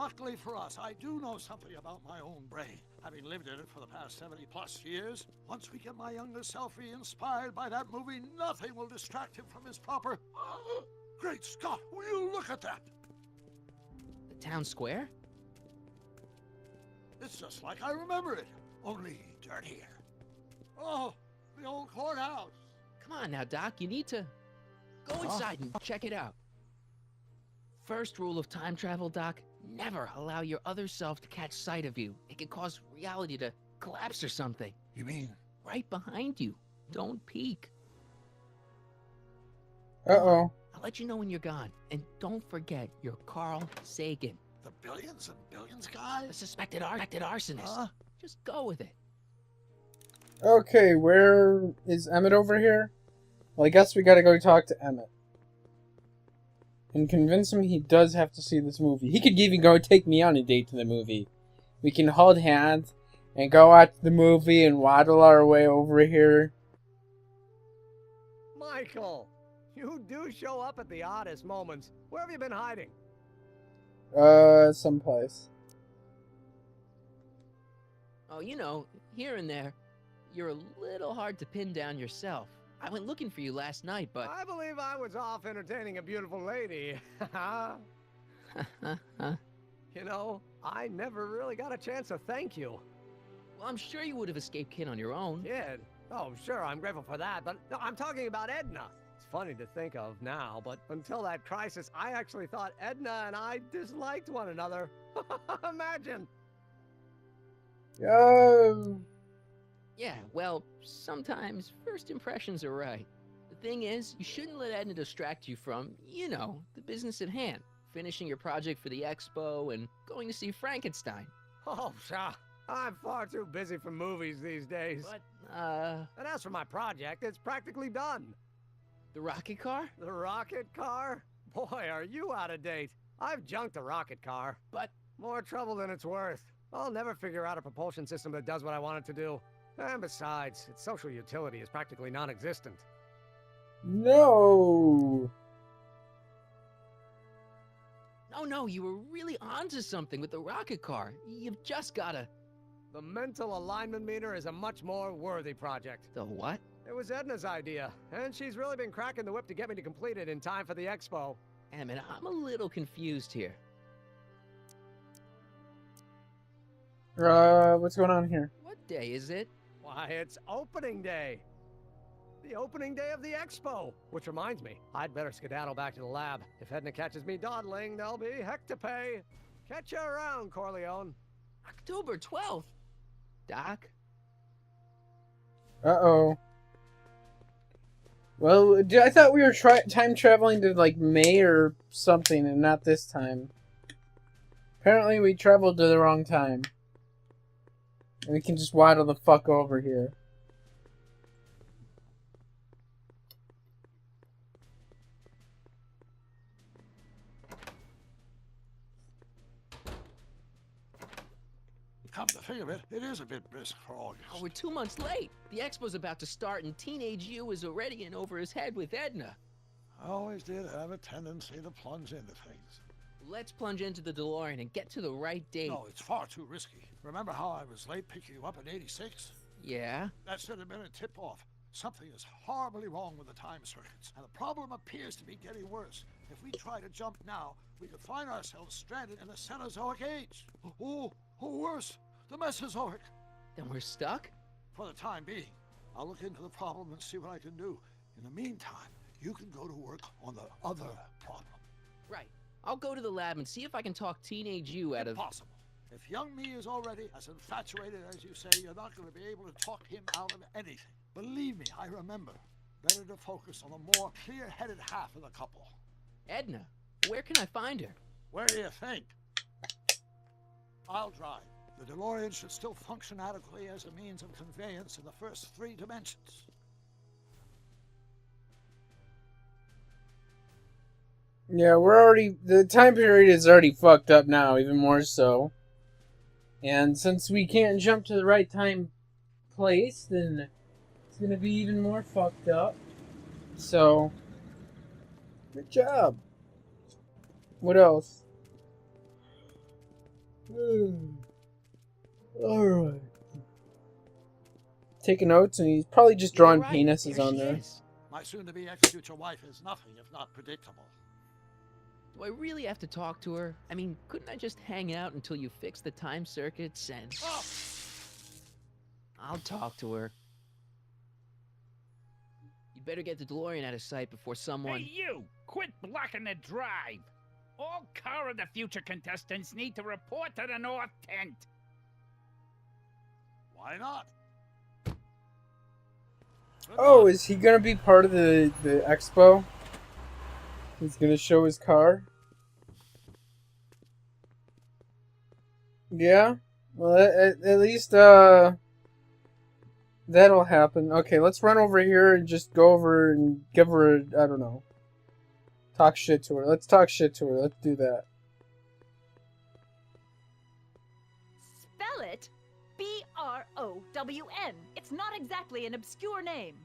luckily for us, I do know something about my own brain, having lived in it for the past 70-plus years. Once we get my younger self re-inspired by that movie, nothing will distract him from his proper... Great Scott, will you look at that? The town square? It's just like I remember it, only dirtier. Oh, the old courthouse. Come on now, Doc, you need to go inside and check it out. First rule of time travel, Doc, never allow your other self to catch sight of you. It can cause reality to collapse or something. You mean? Right behind you. Don't peek. Uh-oh. I'll let you know when you're gone. And don't forget, you're Carl Sagan. The billions and billions guy? The suspected arsonist. Just go with it. Okay, where is Emmett over here? Well, I guess we gotta go talk to Emmett. And convince him he does have to see this movie. He could even go take me on a date to the movie. We can hold hands and go watch the movie and waddle our way over here. Michael, you do show up at the oddest moments. Where have you been hiding? Someplace. Oh, you know, here and there, you're a little hard to pin down yourself. I went looking for you last night, but... I believe I was off entertaining a beautiful lady. You know, I never really got a chance to thank you. Well, I'm sure you would have escaped Kid on your own. Kid? Oh, sure, I'm grateful for that, but no, I'm talking about Edna. It's funny to think of now, but until that crisis, I actually thought Edna and I disliked one another. Imagine! Yeah, well, sometimes first impressions are right. The thing is, you shouldn't let Edna distract you from, you know, the business at hand. Finishing your project for the expo and going to see Frankenstein. Oh, pshaw. I'm far too busy for movies these days. But, And as for my project, it's practically done. the rocket car? The rocket car? Boy, are you out of date. I've junked the rocket car. But... more trouble than it's worth. I'll never figure out a propulsion system that does what I want it to do. And besides, its social utility is practically non-existent. No! No, you were really onto something with the rocket car. You've just gotta... The mental alignment meter is a much more worthy project. The what? It was Edna's idea, and she's really been cracking the whip to get me to complete it in time for the expo. Emmett, I'm a little confused here. What's going on here? What day is it? Why, it's opening day. The opening day of the expo. Which reminds me, I'd better skedaddle back to the lab. If Edna catches me dawdling, there'll be heck to pay. Catch you around, Corleone. October 12th? Doc? Uh-oh. Well, I thought we were time traveling to, like, May or something, and not this time. Apparently we traveled to the wrong time. And we can just waddle the fuck over here. Come to think of it, it is a bit brisk for August. Oh, we're 2 months late. The expo's about to start and teenage you is already in over his head with Edna. I always did have a tendency to plunge into things. Let's plunge into the DeLorean and get to the right date. No, it's far too risky. Remember how I was late picking you up in '86? Yeah? That should have been a tip-off. Something is horribly wrong with the time circuits, and the problem appears to be getting worse. If we try to jump now, we could find ourselves stranded in the Cenozoic age. Or worse, the Mesozoic. Then we're stuck? For the time being. I'll look into the problem and see what I can do. In the meantime, you can go to work on the other problem. Right. I'll go to the lab and see if I can talk teenage you out of... Impossible. If young me is already as infatuated as you say, you're not going to be able to talk him out of anything. Believe me, I remember. Better to focus on the more clear-headed half of the couple. Edna, where can I find her? Where do you think? I'll drive. The DeLorean should still function adequately as a means of conveyance in the first 3 dimensions. Yeah, the time period is already fucked up now, even more so. And since we can't jump to the right time place, then it's gonna be even more fucked up. So, good job. What else? Alright. Taking notes, and he's probably just You're drawing right, penises there on she there. is. My soon-to-be ex-future wife is nothing if not predictable. Do I really have to talk to her? I mean, couldn't I just hang out until you fix the time circuits and... Oh, I'll talk to her. You'd better get the DeLorean out of sight before someone... Hey, you! Quit blocking the drive! All car of the future contestants need to report to the North Tent. why not? Good Oh, luck. is he gonna be part of the expo? He's gonna show his car? Yeah? Well, at least, that'll happen. Okay, let's run over here and just go over and give her, I don't know. Talk shit to her. Let's talk shit to her. Let's do that. Spell it B-R-O-W-N. It's not exactly an obscure name.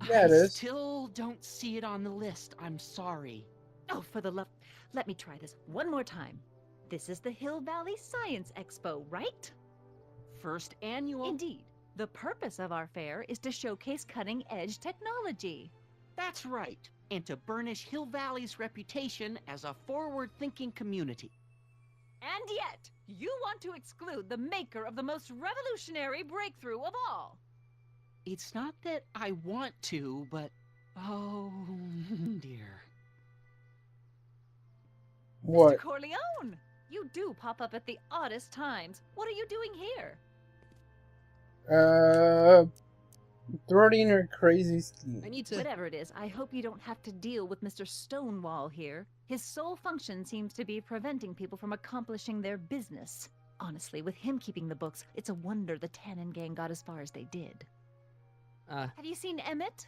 Yeah, it I is. still don't see it on the list. I'm sorry. Oh, for the love... Let me try this one more time. This is the Hill Valley Science Expo, right? First annual. Indeed. The purpose of our fair is to showcase cutting-edge technology. That's right. And to burnish Hill Valley's reputation as a forward-thinking community. And yet, you want to exclude the maker of the most revolutionary breakthrough of all. It's not that I want to, but... Oh, dear. What? Mr. Corleone! You do pop up at the oddest times. What are you doing here? Thwarting her crazy scheme. I need to... Whatever it is, I hope you don't have to deal with Mr. Stonewall here. His sole function seems to be preventing people from accomplishing their business. Honestly, with him keeping the books, it's a wonder the Tannen gang got as far as they did. Have you seen Emmett?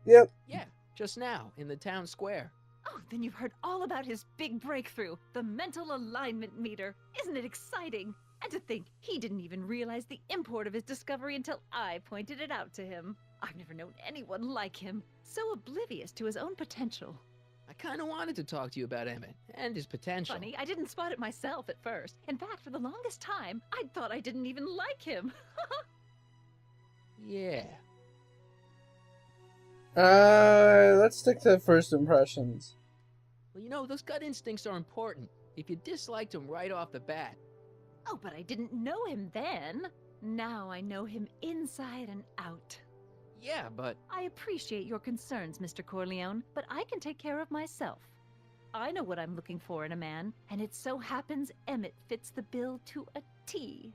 Yep. Yeah, just now, in the town square. Oh, then you've heard all about his big breakthrough, the mental alignment meter. Isn't it exciting? And to think, he didn't even realize the import of his discovery until I pointed it out to him. I've never known anyone like him, so oblivious to his own potential. I kind of wanted to talk to you about Emmett and his potential. Funny, I didn't spot it myself at first. In fact, for the longest time, I thought I didn't even like him. Yeah. Let's stick to first impressions. Well, you know, those gut instincts are important. If you disliked him right off the bat. Oh, but I didn't know him then. Now I know him inside and out. Yeah, but... I appreciate your concerns, Mr. Corleone, but I can take care of myself. I know what I'm looking for in a man, and it so happens Emmett fits the bill to a T.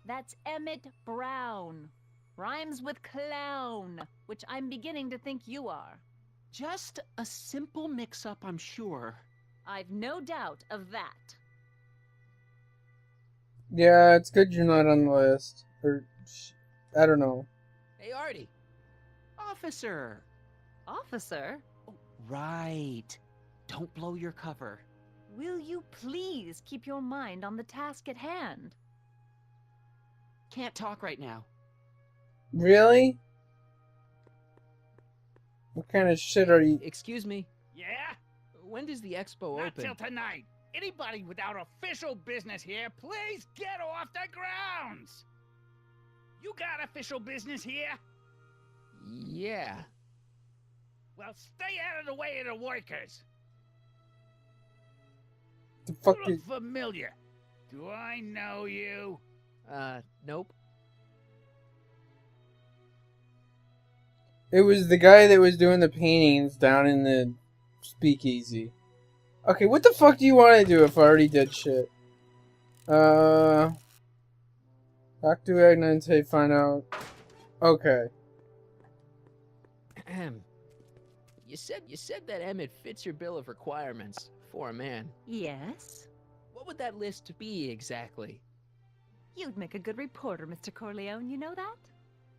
That's Emmett Brown. Rhymes with clown, which I'm beginning to think you are. Just a simple mix-up, I'm sure. I've no doubt of that. Yeah, it's good you're not on the list. Or, I don't know. Hey, Artie. Officer! Officer, Oh, right. Don't blow your cover. will you please keep your mind on the task at hand? Can't talk right now. Really? What kind of shit are you... Excuse me. Yeah? When does the expo Not open? till tonight. Anybody without official business here, please get off the grounds! You got official business here? Yeah. Well, stay out of the way of the workers. The You fuck look is... familiar. Do I know you? Nope. It was the guy that was doing the paintings down in the speakeasy. Okay, what the fuck do you want to do if I already did shit? Talk to Agnante, find out. Okay. You said that Emmett fits your bill of requirements for a man. Yes? What would that list be exactly? You'd make a good reporter, Mr. Corleone, you know that?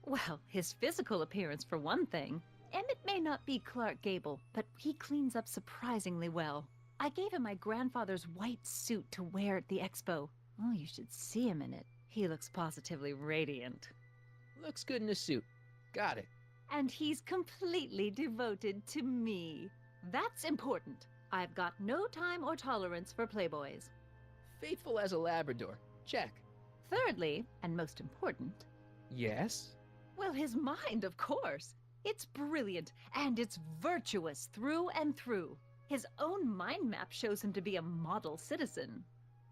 Well, his physical appearance for one thing. Emmett may not be Clark Gable, but he cleans up surprisingly well. I gave him my grandfather's white suit to wear at the expo. Oh, you should see him in it. He looks positively radiant. Looks good in a suit. Got it. And he's completely devoted to me. That's important. I've got no time or tolerance for playboys. Faithful as a Labrador. Check. Thirdly, and most important, Yes? well, his mind, of course. It's brilliant, and it's virtuous through and through. His own mind map shows him to be a model citizen.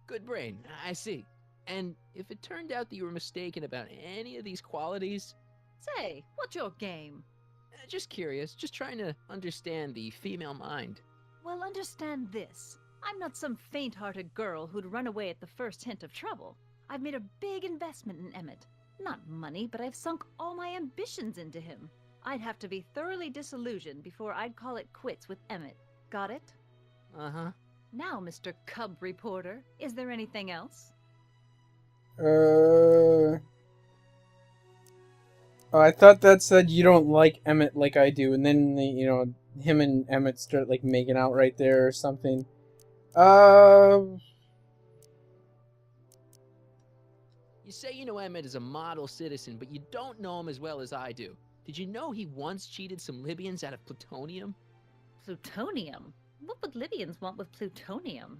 Good brain. I see. And if it turned out that you were mistaken about any of these qualities, Say, what's your game? just curious, just trying to understand the female mind. Well, understand this. I'm not some faint-hearted girl who'd run away at the first hint of trouble. I've made a big investment in Emmett. Not money, but I've sunk all my ambitions into him. I'd have to be thoroughly disillusioned before I'd call it quits with Emmett. Got it? Uh-huh. Now, Mr. Cub Reporter, is there anything else? Oh, I thought that said you don't like Emmett like I do, and then, him and Emmett start, like, making out right there or something. You say you know Emmett is a model citizen, but you don't know him as well as I do. Did you know he once cheated some Libyans out of plutonium? Plutonium? What would Libyans want with plutonium?